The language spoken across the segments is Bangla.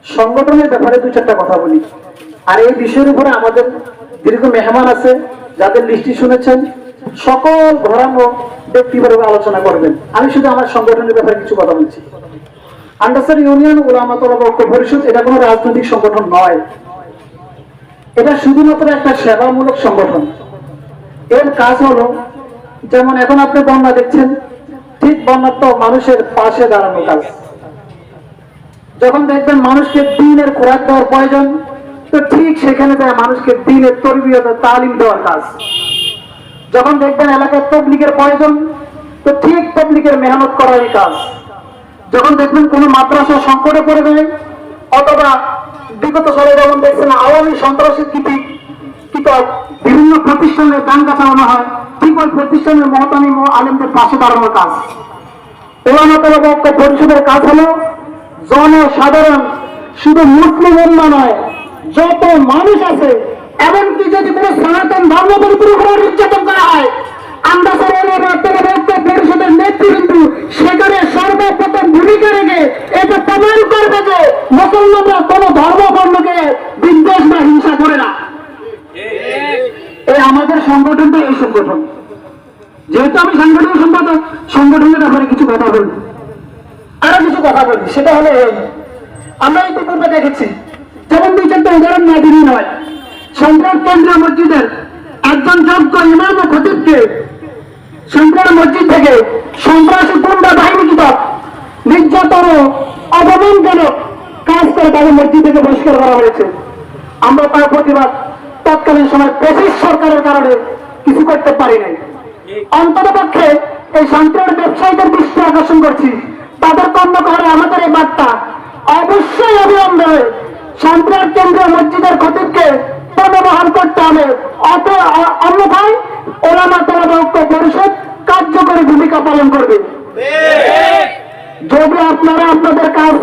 সংগঠনের ব্যাপারে দু চারটা কথা বলি, আর এই বিষয়ের উপরে আমাদের দীর্ঘ মেহমান আছে যাদের লিস্টি শুনেছেন, সকল ঘোরানো ব্যক্তিগত আলোচনা করবেন। আমি শুধু আমার সংগঠনের ব্যাপারে কিছু কথা বলছি। আন্ডাসার ইউনিয়ন উলামা তলবা ঐক্য পরিষদ এটা কোনো রাজনৈতিক সংগঠন নয়, এটা শুধুমাত্র একটা সেবামূলক সংগঠন। এর কাজ হলো, যেমন এখন আপনি বন্যা দেখছেন, ঠিক বন্যার তো মানুষের পাশে দাঁড়ানো কাজ। যখন দেখবেন মানুষকে দ্বীনের খোরাক দেওয়ার প্রয়োজন, তো ঠিক সেখানে যায় মানুষকে দ্বীনের তরবিয়ত তালিম দেওয়ার কাজ। যখন দেখবেন এলাকায় তবলিগের প্রয়োজন, তো ঠিক তবলিগের মেহনত করারই কাজ। যখন দেখবেন কোনো মাদ্রাসা সংকটে পড়ে যায়, অথবা বিগত সালে যেমন দেখছেন আওয়ামী সন্ত্রাসী বিভিন্ন প্রতিষ্ঠানে দাঙ্গা চালানো হয়, ঠিক ওই প্রতিষ্ঠানের মহতামি আলেমদের পাশে দাঁড়ানোর কাজ। উলামা তলবা ঐক্য পরিষদের কাজ হলো জনসাধারণ, শুধু মুসলিম উম্মাহ নয়, যত মানুষ আছে, এমনকি যদি কোনো সনাতন ধর্মগুরুর উপর নির্যাতন করা হয়, আন্ডাসার উলামা তলবা ঐক্য পরিষদের নেতৃবৃন্দ সেখানে সর্বপ্রথম ভূমিকা রেখে এটা প্রমাণ করবে যে মুসলমানরা কোনো ধর্মবর্ণকে বিদ্বেষ বা হিংসা করে না। এই আমাদের সংগঠনটা এই সংগঠন। যেহেতু আমি সাংগঠনিক সম্পাদক, সংগঠনের ব্যাপারে কিছু কথা বলবো, আরো কিছু কথা বলি। সেটা হলো আমরা ইতিপূর্বে দেখেছি, যেমন দুই চারটা উদাহরণ না দিনই নয়, সম্প্রদায় কেন্দ্রীয় মসজিদের একজন যোগ্য ইমাম ও খতিবকে সম্প্রদায় মসজিদ থেকে সন্ত্রাসী গুন্ডা বাহিনীকৃত নির্যাতন ও অপমানজনক কাজ করে তাদের মসজিদ থেকে বহিষ্কার করা হয়েছে। আমরা তার প্রতিবাদ তৎকালীন সময় ব্রিটিশ সরকারের কারণে কিছু করতে পারি নাই। অন্ততপক্ষে এই সন্ত্রাসের ব্যবসায়ীদের দৃষ্টি আকর্ষণ করছি, তাদের কর্মকারে আমাদের এই বার্তা অবশ্যই অবিলম্বে সন্ত্রাস কেন্দ্রীয় মসজিদের খতিবকে পুনর্বহাল করতে হবে, অন্যথায় উলামা তলবা ঐক্য পরিষদ কার্যকরী ভূমিকা পালন করবে। যদি আপনারা আপনাদের কাজ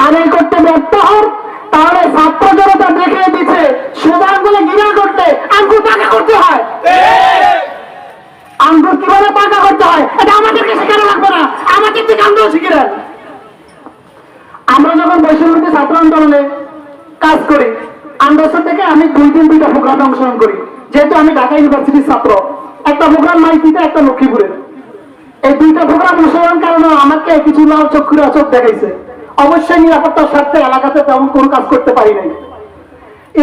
আদায় করতে ব্যর্থ হন, তাহলে ছাত্র জনতা দেখিয়ে দিচ্ছে সোজা আঙ্গুলে ঘৃণা করতে আঙ্গুল পাকা করতে হয়। আঙ্গুল কিভাবে পাকা করতে হয় এটা আমাদেরকে শেখানো লাগবে না, আমাদের থেকে আঙ্গুল শিখে নেন। আমরা যখন বৈষম্যবিরোধী ছাত্র আন্দোলনে কাজ করি, আন্ডাসার থেকে আমি 2 দিন 2টা প্রোগ্রামে অংশগ্রহণ করি। যেহেতু আমি ঢাকা ইউনিভার্সিটির ছাত্র, একটা প্রোগ্রাম মাইতিতে, একটা লক্ষ্মীপুরে। এই 2টা প্রোগ্রাম অংশগ্রহণ কারণে আমাকে কিছু লাল চক্ষুরা চোখ দেখাইছে। অবশ্যই নিরাপত্তার স্বার্থে এলাকাতে তেমন কোনো কাজ করতে পারি নাই।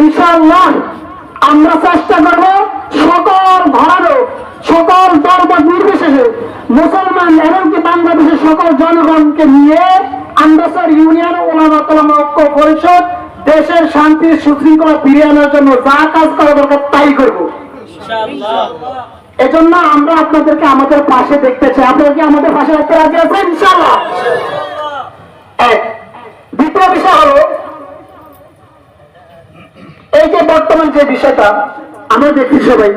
ইনশাআল্লাহ আমরা চেষ্টা করব সকল ঘরানো, সকল দলমত নির্বিশেষে মুসলমান এমনকি বাংলাদেশের সকল জনগণকে নিয়ে আন্ডাসার ইউনিয়ন উলামা তলবা ঐক্য পরিষদ দেশের শান্তি সুশৃঙ্খলা ফিরিয়ে আনার জন্য যা কাজ করা দরকার তাই করব ইনশাআল্লাহ। এজন্য আমরা আপনাদেরকে আমাদের পাশে দেখতে চাই। আপনারা কি আমাদের পাশে রাখতে রাজি আছেন? ইনশাআল্লাহ। দ্বিতীয় বিষয় হলো, এই যে বর্তমান যে বিষয়টা আমরা দেখছি সবাই,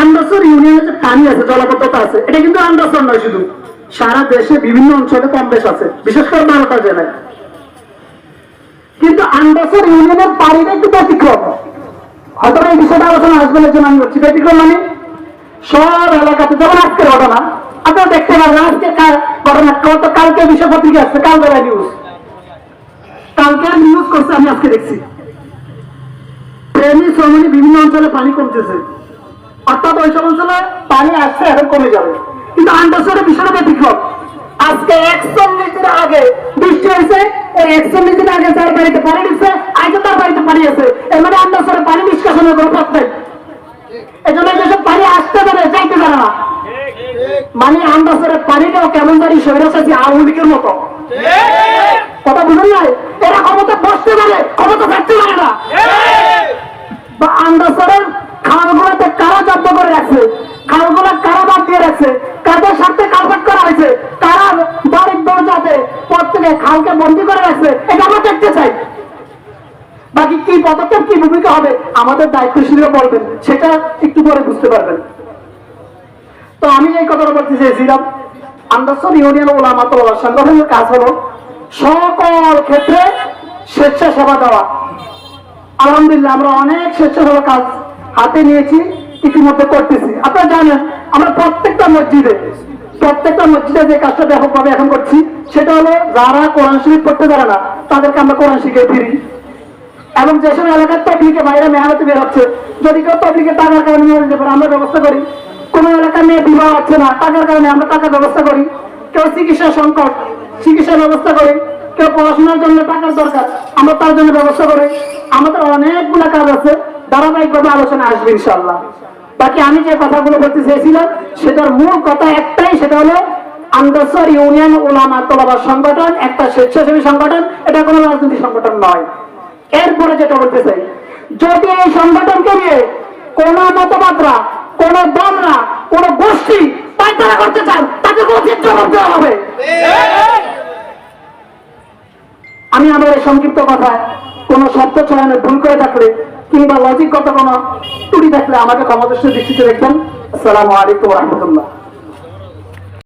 আন্ডাসার ইউনিয়নে যে পানি আছে, জলাবদ্ধতা আছে, এটা কিন্তু আন্ডাসার নয়, শুধু সারা দেশে বিভিন্ন অঞ্চলে কম বেশ আছে, বিশেষ করে 12টা জেলায়। কিন্তু আন্ডাসার ইউনিয়নের পানিটা একটু ব্যতিক্রম। হয়তো এই বিষয়টা আলোচনা আসবে না, জন্য আমি বলছি ব্যতিক্রম মানে সব এলাকাতে, যেমন আজকের ঘটনা আপনারা দেখতে পাবেন। আজকে ঘটনা কালকে বিষয় পত্রিকা আসছে, কালবেলা নিউজ, কালকে নিউজ করছে, আমি আজকে দেখছি প্রেমী শ্রমণী বিভিন্ন অঞ্চলে পানি কমতেছে, অর্থাৎ ওই সব অঞ্চলে পানি আসছে, এখন কমে যাবে। কিন্তু আন্ডাসারের বিষয়টা ব্যতিক্রম। আজকে 41 দিন আগে বৃষ্টি হয়েছে, ওই 41 দিন আগে যার বাড়িতে পানি দিচ্ছে, আজকে তার বাড়িতে পানি আছে। এর মানে আন্ডাসারে পানি নিষ্কাশনের কোনো পথ নেই। এই জন্য যেসব পানি আসতে পারে, যাইতে পারে না। মানে আন্ডাসারের পানিটাও কেমন জানি স্বৈরাচারী আওয়ামী লীগের মতো। কথা বুঝুন নাই? এরা ক্ষমতা বসতে পারে, ক্ষমতা থাকতে পারে না। বা আন্ডাসারের খালগুলোতে কারা জব্দ করে রাখছে, খালগুলো কারা বাদ দিয়ে রাখছে, কাদের সাথে কালপাট করা হয়েছে, কারা বাড়ির দরজাতে প্রত্যেকে খালকে বন্দি করে রাখছে, এটা আমরা দেখতে চাই। বাকি কি পদক্ষেপ, কি ভূমিকা হবে আমাদের দায়িত্বশীলরা বলবেন, সেটা একটু পরে বুঝতে পারবেন। তো আমি এই কথাটা বলতে চেয়েছিলাম, আন্ডাসার ইউনিয়ন উলামা তলবা সংগঠনের কাজ হলো সকল ক্ষেত্রে স্বেচ্ছাসেবা দেওয়া। আলহামদুলিল্লাহ আমরা অনেক স্বেচ্ছাসেবা কাজ হাতে নিয়েছি, ইতিমধ্যে করতেছি। আপনারা জানেন আমরা প্রত্যেকটা মসজিদে যে কাজটা ব্যাপকভাবে এখন করছি, সেটা হলো যারা কোরআন শরীফ পড়তে পারে না তাদেরকে আমরা কোরআন শিখিয়ে ফিরি। এবং যেসব এলাকার তবলিগে বাইরে মেহনতি বের হচ্ছে, যদি কেউ তবলিগে টাকার কারণে নিয়ে যেতে পারে আমরা ব্যবস্থা করি। কোনো এলাকার মেয়ে বিবাহ হচ্ছে না, টাকার কারণে আমরা টাকার ব্যবস্থা করি। কেউ চিকিৎসা সংকট, চিকিৎসার ব্যবস্থা করি। কেউ পড়াশোনার জন্য টাকার দরকার, আমরা তার জন্য ব্যবস্থা করি। আমাদের অনেকগুলো কাজ আছে, ধারাবাহিকভাবে আলোচনা আসবে ইনশাআল্লাহ। বাকি আমি যে কথাগুলো বলতে চেয়েছিলাম সেটার মূল কথা একটাই, সেটা হলো আনসার ইউনিয়ন উলামা তোলাবা সংগঠন একটা স্বেচ্ছাসেবী সংগঠন, এটা কোনো রাজনৈতিক সংগঠন নয়। এরপরে যেটা বলতে চাই, যদি এই সংগঠনকে নিয়ে কোন মতবাদরা, কোন দলরা, কোন গোষ্ঠী পায়তারা করতে চান, তাকে উচিত জবাব দেওয়া হবে। আমি আমার এই সংক্ষিপ্ত কথায় কোন শব্দ চয়নে ভুল করে থাকলে কিংবা লজিকগত কোন ত্রুটি থাকলে আমাকে ক্ষমতার দৃষ্টিতে দেখবেন। আসসালামু আলাইকুম ওয়া রাহমাতুল্লাহ।